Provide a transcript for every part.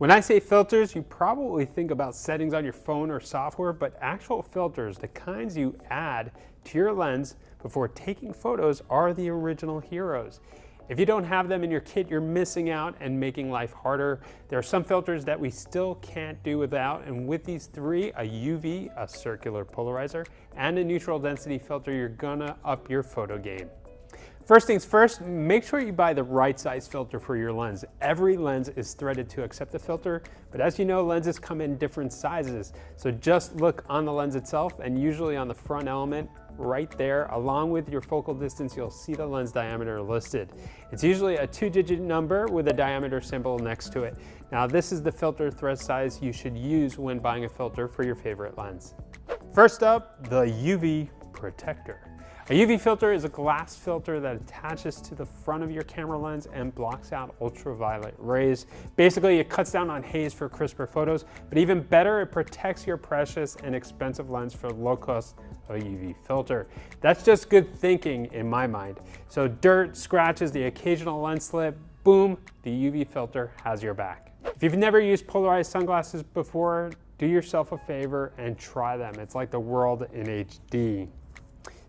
When I say filters, you probably think about settings on your phone or software, but actual filters, the kinds you add to your lens before taking photos, are the original heroes. If you don't have them in your kit, you're missing out and making life harder. There are some filters that we still can't do without, and with these three, a UV, a circular polarizer, and a neutral density filter, you're gonna up your photo game. First things first, make sure you buy the right size filter for your lens. Every lens is threaded to accept the filter, but as you know, lenses come in different sizes. So just look on the lens itself, and usually on the front element, right there, along with your focal distance, you'll see the lens diameter listed. It's usually a 2-digit number with a diameter symbol next to it. Now, this is the filter thread size you should use when buying a filter for your favorite lens. First up, the UV protector. A UV filter is a glass filter that attaches to the front of your camera lens and blocks out ultraviolet rays. Basically, it cuts down on haze for crisper photos, but even better, it protects your precious and expensive lens from the low cost of a UV filter. That's just good thinking in my mind. So dirt, scratches, the occasional lens slip, boom, the UV filter has your back. If you've never used polarized sunglasses before, do yourself a favor and try them. It's like the world in HD.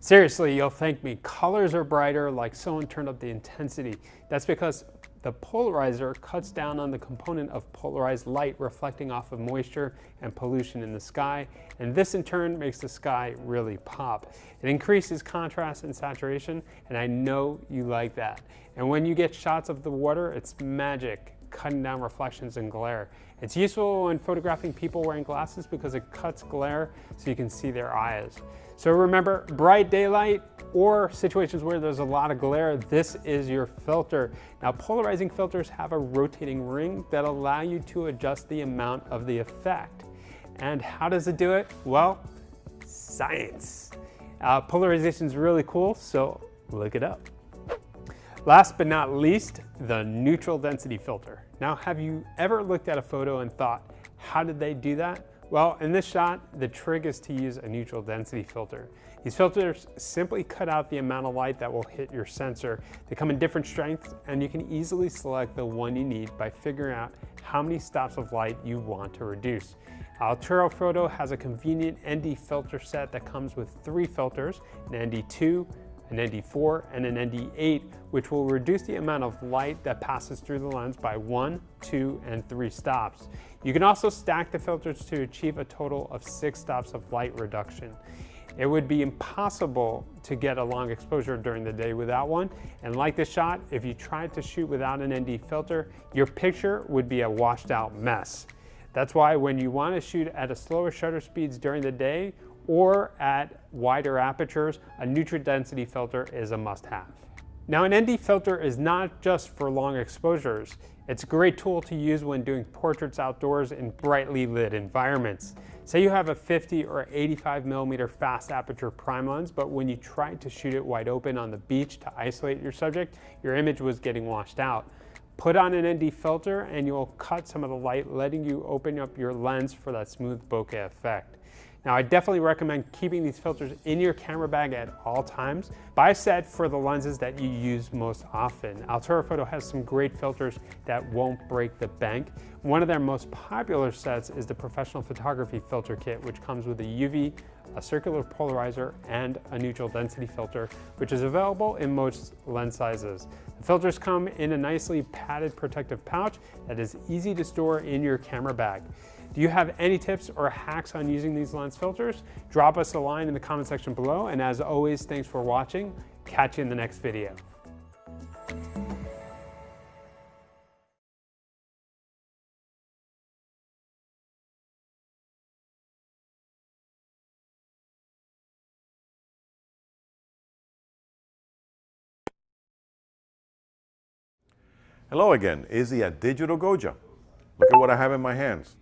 Seriously, you'll thank me. Colors are brighter, like someone turned up the intensity. That's because the polarizer cuts down on the component of polarized light reflecting off of moisture and pollution in the sky, and this in turn makes the sky really pop. It increases contrast and saturation, and I know you like that. And when you get shots of the water, it's magic, cutting down reflections and glare. It's useful when photographing people wearing glasses because it cuts glare so you can see their eyes. So remember, bright daylight or situations where there's a lot of glare, this is your filter. Now, polarizing filters have a rotating ring that allow you to adjust the amount of the effect. And how does it do it? Well, science. Polarization is really cool, so look it up. Last but not least, the neutral density filter. Now, have you ever looked at a photo and thought, how did they do that? Well, in this shot, the trick is to use a neutral density filter. These filters simply cut out the amount of light that will hit your sensor. They come in different strengths, and you can easily select the one you need by figuring out how many stops of light you want to reduce. Altura Photo has a convenient ND filter set that comes with 3 filters, an ND2, an ND4, and an ND8, which will reduce the amount of light that passes through the lens by 1, 2, and 3 stops. You can also stack the filters to achieve a total of 6 stops of light reduction. It would be impossible to get a long exposure during the day without one, and like this shot, if you tried to shoot without an ND filter, your picture would be a washed out mess. That's why when you want to shoot at a slower shutter speeds during the day or at wider apertures, a neutral density filter is a must-have. Now, an ND filter is not just for long exposures. It's a great tool to use when doing portraits outdoors in brightly lit environments. Say you have a 50 or 85mm fast aperture prime lens, but when you tried to shoot it wide open on the beach to isolate your subject, your image was getting washed out. Put on an ND filter and you'll cut some of the light, letting you open up your lens for that smooth bokeh effect. Now, I definitely recommend keeping these filters in your camera bag at all times. Buy a set for the lenses that you use most often. Altura Photo has some great filters that won't break the bank. One of their most popular sets is the Professional Photography Filter Kit, which comes with a UV, a circular polarizer, and a neutral density filter, which is available in most lens sizes. The filters come in a nicely padded protective pouch that is easy to store in your camera bag. Do you have any tips or hacks on using these lens filters? Drop us a line in the comment section below, and as always, thanks for watching. Catch you in the next video. Hello again, Izzy at Digital Goja. Look at what I have in my hands.